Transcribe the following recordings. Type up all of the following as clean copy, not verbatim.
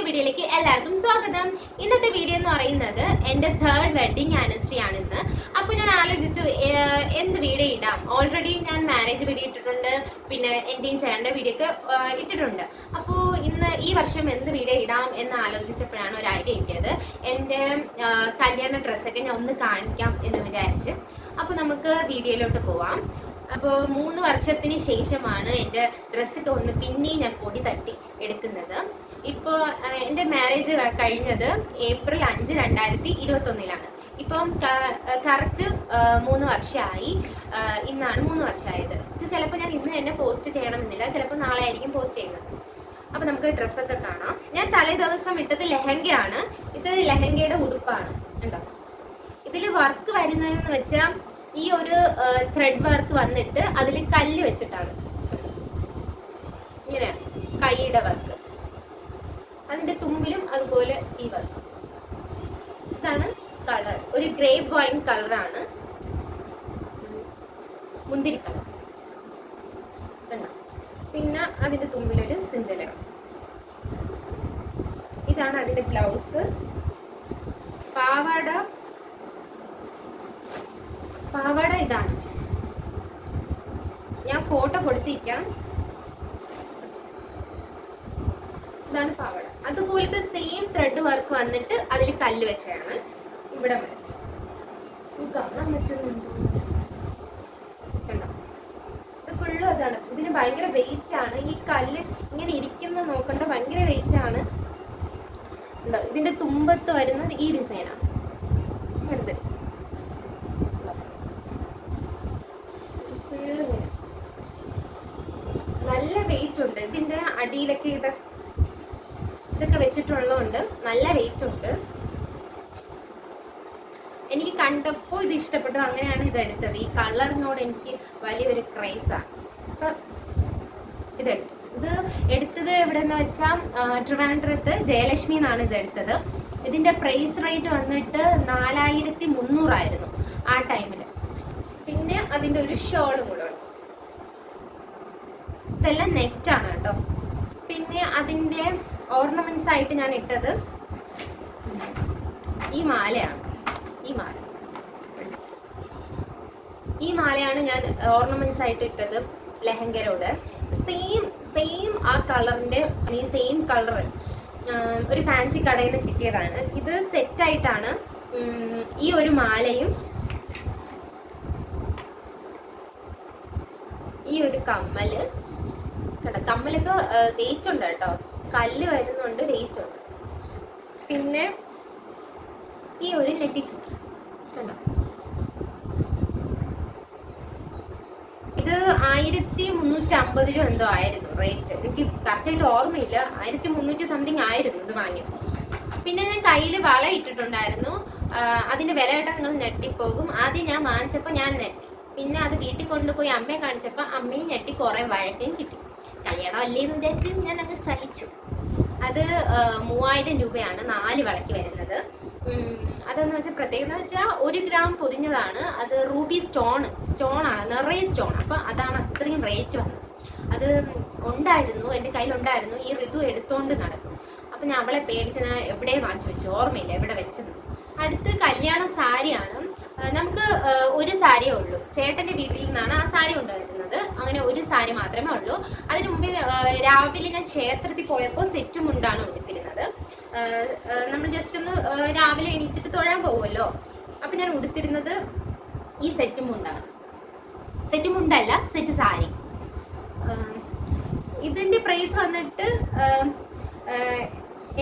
വീഡിയോയിലേക്ക് എല്ലാവർക്കും സ്വാഗതം. ഇന്നത്തെ വീഡിയോ എന്ന് പറയുന്നത് എൻ്റെ 3rd വെഡിങ് ആനിവേഴ്സറി ആണ് ഇന്ന്. അപ്പോൾ ഞാൻ ആലോചിച്ചു എന്ത് വീഡിയോ ഇടാം. ഓൾറെഡി ഞാൻ മാരേജ് വീഡിയോ ഇട്ടിട്ടുണ്ട്, പിന്നെ എൻ്റെയും ചേട്ടൻ്റെ വീഡിയോ ഒക്കെ ഇട്ടിട്ടുണ്ട്. അപ്പോൾ ഇന്ന് ഈ വർഷം എന്ത് വീഡിയോ ഇടാം എന്ന് ആലോചിച്ചപ്പോഴാണ് ഒരു ഐഡിയ കിട്ടിയത്. എൻ്റെ കല്യാണ ഡ്രസ്സൊക്കെ ഞാൻ ഒന്ന് കാണിക്കാം എന്ന് വിചാരിച്ച്. അപ്പോൾ നമുക്ക് വീഡിയോയിലോട്ട് പോവാം. അപ്പോൾ 3 വർഷത്തിന് ശേഷമാണ് എൻ്റെ ഡ്രസ്സൊക്കെ ഒന്ന് പിന്നെയും ഞാൻ പൊടി തട്ടി എടുക്കുന്നത്. ഇപ്പോൾ എൻ്റെ മാരേജ് കഴിഞ്ഞത് April 5, 2021 ഇപ്പം കറക്റ്റ് 3 വർഷമായി. ഇന്നാണ് 3 വർഷമായത്. ഇത് ചിലപ്പോൾ ഞാൻ ഇന്ന് തന്നെ പോസ്റ്റ് ചെയ്യണമെന്നില്ല, ചിലപ്പോൾ നാളെ ആയിരിക്കും പോസ്റ്റ് ചെയ്യുന്നത്. അപ്പോൾ നമുക്ക് ഡ്രസ്സൊക്കെ കാണാം. ഞാൻ തലേ ദിവസം ഇട്ടത് ലെഹങ്കയാണ്. ഇത് ലെഹങ്കയുടെ ഉടുപ്പാണ്. ഉണ്ടോ, ഇതിൽ വർക്ക് വരുന്നതെന്ന് വെച്ചാൽ ഈ ഒരു ത്രെഡ് വർക്ക് വന്നിട്ട് അതിൽ കല്ല് വെച്ചിട്ടാണ്, ഇങ്ങനെ കൈയുടെ വർക്ക്, അതിന്റെ തുമ്പിലും അതുപോലെ ഈ വർക്ക്. ഇതാണ് കളർ, ഒരു ഗ്രേപ്പ് വൈൻ കളറാണ്, മുന്തിരി കളർ. പിന്നെ അതിന്റെ തുമ്പിലൊരു സിഞ്ചലം. ഇതാണ് അതിന്റെ ബ്ലൗസ്. പാവാട ഇതാണ്. ഞാൻ ഫോട്ടോ കൊടുത്തിരിക്കാം. ഇതാണ് പാവാട. അതുപോലത്തെ സെയിം ത്രെഡ് വർക്ക് വന്നിട്ട് അതിൽ കല്ല് വെച്ചാണ് ഇവിടെ വരെ. കാണാൻ പറ്റുന്നുണ്ടോ? കണ്ടോ, ഇത് ഫുള്ളും അതാണ്. ഇതിന് ഭയങ്കര വെയിറ്റ് ആണ്. ഈ കല്ല് ഇങ്ങനെ ഇരിക്കുന്ന നോക്കണ്ട, ഭയങ്കര വെയിറ്റ് ആണ്. ഉണ്ടോ, ഇതിന്റെ തുമ്പത്ത് വരുന്നത് ഈ ഡിസൈനാണ്. നല്ല വെയിറ്റ് ഉണ്ട്. ഇതിന്റെ അടിയിലൊക്കെ ഇതൊക്കെ വെച്ചിട്ടുള്ളതുകൊണ്ട് നല്ല വെയിറ്റ് ഉണ്ട്. എനിക്ക് കണ്ടപ്പോൾ ഇത് ഇഷ്ടപ്പെട്ടു, അങ്ങനെയാണ് ഇത് എടുത്തത്. ഈ കളറിനോട് എനിക്ക് വലിയൊരു ക്രൈസാണ്. അപ്പം ഇത് എടുത്തത് എവിടെയെന്ന് വെച്ചാൽ ട്രിവാൻഡ്രത്ത് ജയലക്ഷ്മി എന്നാണ് ഇത് എടുത്തത്. ഇതിന്റെ പ്രൈസ് റേറ്റ് വന്നിട്ട് 4300 ആയിരുന്നു ആ ടൈമിൽ. പിന്നെ അതിന്റെ ഒരു ഷോളും കൂടെ ഉണ്ട്. ഇതെല്ലാം നെറ്റാണ് കേട്ടോ. പിന്നെ അതിൻ്റെ ഓർണമെന്റ്സ് ആയിട്ട് ഞാൻ ഇട്ടത് ഈ മാലയാണ്. ഈ മാലയാണ് ഞാൻ ഓർണമെന്റ്സ് ആയിട്ട് ഇട്ടത് ലെഹങ്കരോട്. സെയിം ആ കളറിന്റെ, ഈ സെയിം കളർ ഒരു ഫാൻസി കടയിൽ നിന്ന് കിട്ടിയതാണ്. ഇത് സെറ്റായിട്ടാണ്. ഈ ഒരു മാലയും ഈ ഒരു കമ്മല്. കമ്മലൊക്കെ വെയിറ്റ് ഉണ്ട് കേട്ടോ, കല്ല് വരുന്നുണ്ട്, വെയിറ്റ് ഉണ്ട്. പിന്നെ ഈ ഒരു നെറ്റിച്ചുട്ടി കണ്ടോ, ഇത് 1350 എന്തോ ആയിരുന്നു റേറ്റ്. എനിക്ക് കറക്റ്റായിട്ട് ഓർമ്മയില്ല. 1300 സംതിങ് ആയിരുന്നു ഇത് വാങ്ങി. പിന്നെ ഞാൻ കയ്യിൽ വള ഇട്ടിട്ടുണ്ടായിരുന്നു. അതിന്റെ വില കേട്ടാൽ നിങ്ങൾ ഞെട്ടിപ്പോകും. ആദ്യം ഞാൻ വാങ്ങിച്ചപ്പോൾ ഞാൻ ഞെട്ടി. പിന്നെ അത് വീട്ടിൽ കൊണ്ടുപോയി അമ്മയെ കാണിച്ചപ്പോൾ അമ്മയും ഞെട്ടി, കുറേ വഴക്കയും കിട്ടി. കല്യാണം അല്ലേന്ന് വിചാരിച്ച് ഞാൻ അങ്ങ് സഹിച്ചു. അത് 3000 രൂപയാണ് 4 വളയ്ക്ക് വരുന്നത്. അതെന്ന് വെച്ചാൽ പ്രത്യേകത വെച്ചാൽ 1 ഗ്രാം പൊതിഞ്ഞതാണ്. അത് റൂബി സ്റ്റോണാണ്, നിറയെ സ്റ്റോൺ. അപ്പം അതാണ് അത്രയും റേറ്റ് വന്നത്. അത് ഉണ്ടായിരുന്നു, എൻ്റെ കയ്യിലുണ്ടായിരുന്നു. ഈ ഋതു എടുത്തോണ്ട് നടക്കും. അപ്പം ഞാൻ അവളെ പേടിച്ച് ഞാൻ എവിടെ വാങ്ങിച്ചു വെച്ചു, ഓർമ്മയില്ല എവിടെ വെച്ചത്. അടുത്ത് കല്യാണ സാരിയാണ്. നമുക്ക് ഒരു സാരിയേ ഉള്ളൂ. ചേട്ടൻ്റെ വീട്ടിൽ നിന്നാണ് ആ സാരി കൊണ്ടുവരുന്നത്. അങ്ങനെ ഒരു സാരി മാത്രമേ ഉള്ളൂ. അതിന് മുമ്പേ രാവിലെ ഞാൻ ക്ഷേത്രത്തിൽ പോയപ്പോൾ സെറ്റ് മുണ്ടാണ് ഉടുത്തിരുന്നത്. നമ്മൾ ജസ്റ്റ് ഒന്ന് രാവിലെ എണീച്ചിട്ട് തൊഴാൻ പോകുമല്ലോ. അപ്പം ഞാൻ ഉടുത്തിരുന്നത് ഈ സെറ്റ് മുണ്ടാണ്. സെറ്റ് മുണ്ടല്ല, സെറ്റ് സാരി. ഇതിൻ്റെ പ്രൈസ് വന്നിട്ട്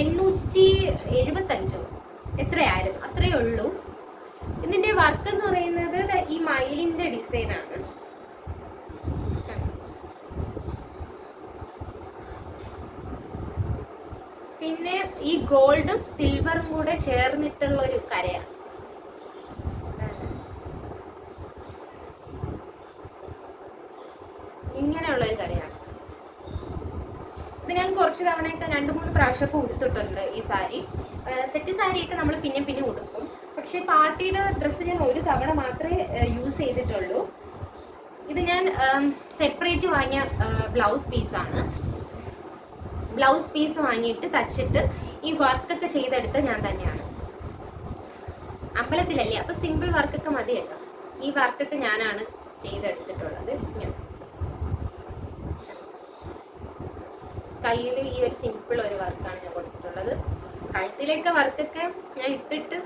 875 എത്രയായിരുന്നു, അത്രയേ ഉള്ളൂ. ഇതിന്റെ വർക്ക് എന്ന് പറയുന്നത് ഈ മയിലിന്റെ ഡിസൈനാണ്. പിന്നെ ഈ ഗോൾഡും സിൽവറും കൂടെ ചേർന്നിട്ടുള്ള ഒരു കരയാണ്. ഇങ്ങനെയുള്ള ഒരു കരയാണ്. ഇത് ഞാൻ കുറച്ച് തവണയൊക്കെ 2-3 പ്രാവശ്യമൊക്കെ ഉടുത്തിട്ടുണ്ട് ഈ സാരി. സെറ്റ് സാരിയൊക്കെ നമ്മൾ പിന്നെ ഉടുക്കും. പക്ഷെ പാർട്ടിയുടെ ഡ്രസ്സ് ഞാൻ ഒരു തവണ മാത്രമേ യൂസ് ചെയ്തിട്ടുള്ളൂ. ഇത് ഞാൻ സെപ്പറേറ്റ് വാങ്ങിയ ബ്ലൗസ് പീസാണ്. ബ്ലൗസ് പീസ് വാങ്ങിയിട്ട് തച്ചിട്ട് ഈ വർക്കൊക്കെ ചെയ്തെടുത്ത ഞാൻ തന്നെയാണ്. അമ്പലത്തിലല്ലേ, അപ്പോൾ സിമ്പിൾ വർക്കൊക്കെ മതിയല്ലോ. ഈ വർക്കൊക്കെ ഞാനാണ് ചെയ്തെടുത്തിട്ടുള്ളത്. കയ്യിൽ ഈ ഒരു സിമ്പിൾ ഒരു വർക്കാണ് ഞാൻ കൊടുത്തിട്ടുള്ളത്. കഴുത്തിലേക്ക് വർക്കൊക്കെ ഞാൻ ഇട്ടിട്ട്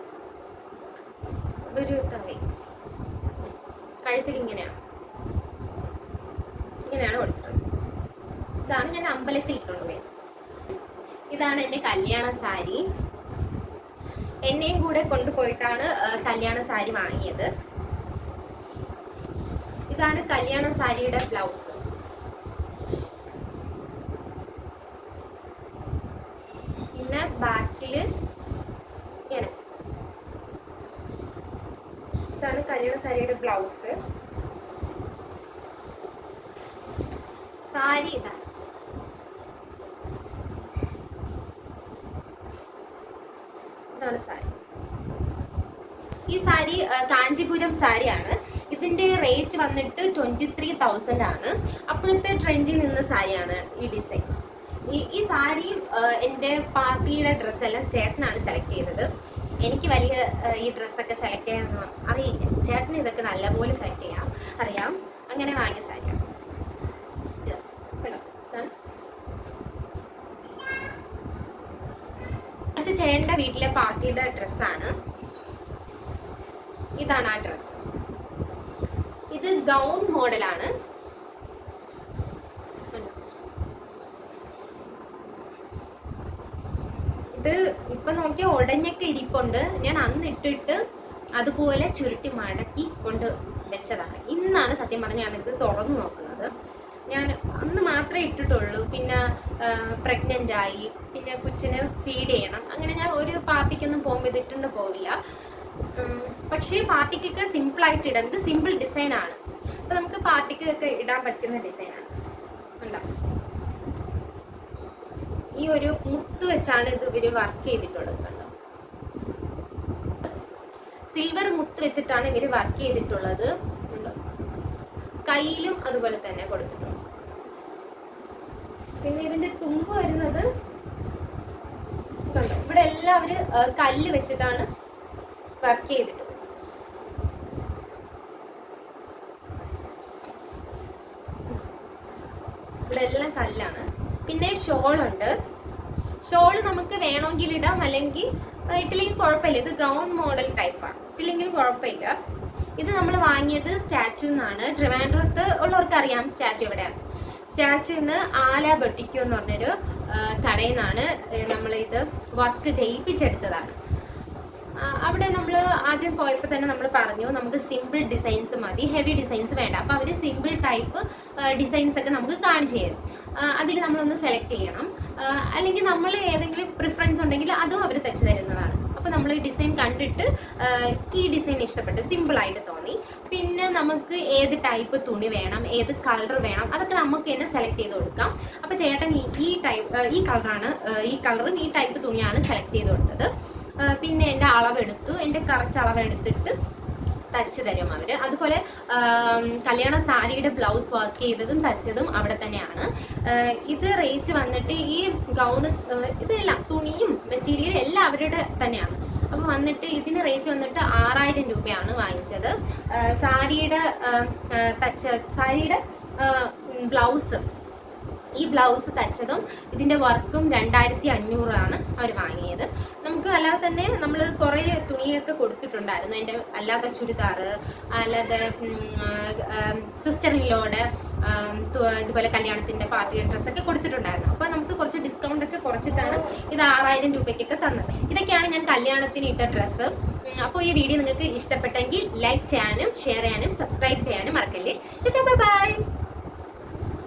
അതൊരു തവി കഴുത്തിൽ ഇങ്ങനെയാണ് കൊടുത്തിട്ടുള്ളത്. ഇതാണ് ഞാൻ അമ്പലത്തിൽ ഇട്ടുള്ളത്. ഇതാണ് എൻ്റെ കല്യാണ സാരി. എന്നെയും കൂടെ കൊണ്ടുപോയിട്ടാണ് കല്യാണ സാരി വാങ്ങിയത്. ഇതാണ് കല്യാണ സാരിയുടെ ബ്ലൗസ്. പിന്നെ ബാക്കില് ഇങ്ങനെ ഇതാണ് കല്യാണ സാരിയുടെ ബ്ലൗസ്. സാരി ഇതാണ്. സാരി. ഈ സാരി കാഞ്ചീപുരം സാരിയാണ്. ഇതിന്റെ റേറ്റ് വന്നിട്ട് 23,000 ആണ്. അപ്പോഴത്തെ ട്രെൻഡിൽ നിന്ന സാരിയാണ് ഈ ഡിസൈൻ. ഈ സാരി എൻ്റെ പാർട്ടിയുടെ ഡ്രസ്സെല്ലാം ചേട്ടനാണ് സെലക്ട് ചെയ്തത്. എനിക്ക് വലിയ ഈ ഡ്രസ്സൊക്കെ സെലക്ട് ചെയ്യാൻ അറിയില്ല. ചേട്ടന് ഇതൊക്കെ നല്ലപോലെ സെലക്ട് ചെയ്യാം അറിയാം. അങ്ങനെ വാങ്ങിയ സാരിയാണ്. അത് ചേട്ടൻ്റെ വീട്ടിലെ പാർട്ടിയുടെ ഡ്രസ്സാണ്. ഇതാണ് ആ ഡ്രസ്സ്. ഇത് ഗൗൺ മോഡലാണ്. ഇത് ഇപ്പൊ നോക്കിയാൽ ഉടഞ്ഞൊക്കെ ഇരിപ്പുണ്ട്. ഞാൻ അന്ന് ഇട്ടിട്ട് അതുപോലെ ചുരുട്ടി മടക്കി കൊണ്ട് വെച്ചതാണ്. ഇന്നാണ് സത്യം പറഞ്ഞാൽ ഞാനിത് തുറന്നു നോക്കുന്നത്. ഞാൻ അന്ന് മാത്രമേ ഇട്ടിട്ടുള്ളൂ. പിന്നെ പ്രഗ്നൻ്റ് ആയി, പിന്നെ കൊച്ചിന് ഫീഡ് ചെയ്യണം. അങ്ങനെ ഞാൻ ഒരു പാർട്ടിക്കൊന്നും പോകുമ്പോൾ ഇതിട്ടുണ്ട് പോവില്ല. പക്ഷേ പാർട്ടിക്കൊക്കെ സിമ്പിളായിട്ട് ഇടാം. ഇത് സിമ്പിൾ ഡിസൈനാണ്. അപ്പോൾ നമുക്ക് പാർട്ടിക്കൊക്കെ ഇടാൻ പറ്റുന്ന ഡിസൈനാണ്. ഉണ്ടാവും. ഈ ഒരു മുത്ത് വെച്ചാണ് ഇത് ഇവർ വർക്ക് ചെയ്തിട്ടുള്ളത്. കണ്ടോ, സിൽവർ മുത്ത് വെച്ചിട്ടാണ് ഇവർ വർക്ക് ചെയ്തിട്ടുള്ളത്. കയ്യിലും അതുപോലെ തന്നെ കൊടുത്തിട്ടുണ്ട്. പിന്നെ ഇതിന്റെ തുമ്പ് വരുന്നത് കണ്ടോ, ഇവിടെ എല്ലാവരും കല്ല് വെച്ചിട്ടാണ് വർക്ക് ചെയ്തിട്ടുള്ളത്. ഇവിടെ എല്ലാം കല്ലാണ്. പിന്നെ ഷോളുണ്ട്. ഷോള് നമുക്ക് വേണമെങ്കിൽ ഇടാം, അല്ലെങ്കിൽ ഇട്ടില്ലെങ്കിൽ കുഴപ്പമില്ല. ഇത് ഗൗൺ മോഡൽ ടൈപ്പാണ്. ഇട്ടില്ലെങ്കിലും കുഴപ്പമില്ല. ഇത് നമ്മൾ വാങ്ങിയത് സ്റ്റാച്യു നിന്നാണ്. ട്രിവാൻഡ്രത്ത് ഉള്ളവർക്ക് അറിയാം സ്റ്റാച്യു എവിടെയാണ്. സ്റ്റാച്യുന്ന് ആല ബൊട്ടിക്കോ എന്ന് പറഞ്ഞൊരു കടയിൽ നിന്നാണ് നമ്മളിത് വർക്ക് ചെയ്യിപ്പിച്ചെടുത്തതാണ്. അവിടെ നമ്മൾ ആദ്യം പോയപ്പോൾ തന്നെ നമ്മൾ പറഞ്ഞു നമുക്ക് സിമ്പിൾ ഡിസൈൻസ് മതി, ഹെവി ഡിസൈൻസ് വേണ്ട. അപ്പോൾ അവർ സിമ്പിൾ ടൈപ്പ് ഡിസൈൻസ് ഒക്കെ നമുക്ക് കാണിച്ചു തരും. അതിൽ നമ്മളൊന്ന് സെലക്ട് ചെയ്യണം. അല്ലെങ്കിൽ നമ്മൾ ഏതെങ്കിലും പ്രിഫറൻസ് ഉണ്ടെങ്കിൽ അതും അവർ തച്ചു തരുന്നതാണ്. അപ്പോൾ നമ്മൾ ഈ ഡിസൈൻ കണ്ടിട്ട് ഈ ഡിസൈൻ ഇഷ്ടപ്പെട്ടു, സിമ്പിളായിട്ട് തോന്നി. പിന്നെ നമുക്ക് ഏത് ടൈപ്പ് തുണി വേണം, ഏത് കളർ വേണം, അതൊക്കെ നമുക്ക് തന്നെ സെലക്ട് ചെയ്ത് കൊടുക്കാം. അപ്പോൾ ചേട്ടൻ ഈ കളറും ഈ ടൈപ്പ് തുണിയാണ് സെലക്ട് ചെയ്ത് കൊടുത്തത്. പിന്നെ എൻ്റെ അളവെടുത്തു. എൻ്റെ കറക്റ്റ് അളവെടുത്തിട്ട് തച്ച് തരും അവർ. അതുപോലെ കല്യാണ സാരിയുടെ ബ്ലൗസ് വർക്ക് ചെയ്തതും തച്ചതും അവിടെ തന്നെയാണ്. ഇത് റേറ്റ് വന്നിട്ട് ഈ ഗൗണ് ഇതെല്ലാം തുണിയും മെറ്റീരിയലും എല്ലാം അവരുടെ തന്നെയാണ്. അപ്പോൾ വന്നിട്ട് ഇതിന് റേറ്റ് വന്നിട്ട് 6,000 രൂപയാണ് വാങ്ങിച്ചത്. സാരിയുടെ ബ്ലൗസ്, ഈ ബ്ലൗസ് തച്ചതും ഇതിൻ്റെ വർക്കും 2,500 ആണ് അവർ വാങ്ങിയത്. നമുക്ക് അല്ലാതെ തന്നെ നമ്മൾ കുറേ തുണിയൊക്കെ കൊടുത്തിട്ടുണ്ടായിരുന്നു. എൻ്റെ അല്ലാതെ ചുരിദാർ, അല്ലാതെ സിസ്റ്റർ ഇൻലോയുടെ ഇതുപോലെ കല്യാണത്തിൻ്റെ പാർട്ടി ഡ്രസ്സൊക്കെ കൊടുത്തിട്ടുണ്ടായിരുന്നു. അപ്പോൾ നമുക്ക് കുറച്ച് ഡിസ്കൗണ്ടൊക്കെ കുറച്ചിട്ടാണ് ഇത് 6,000 രൂപയ്ക്കൊക്കെ തന്നത്. ഇതൊക്കെയാണ് ഞാൻ കല്യാണത്തിന് ഇട്ട ഡ്രസ്സ്. അപ്പോൾ ഈ വീഡിയോ നിങ്ങൾക്ക് ഇഷ്ടപ്പെട്ടെങ്കിൽ ലൈക്ക് ചെയ്യാനും ഷെയർ ചെയ്യാനും സബ്സ്ക്രൈബ് ചെയ്യാനും മറക്കല്ലേ. ബൈ.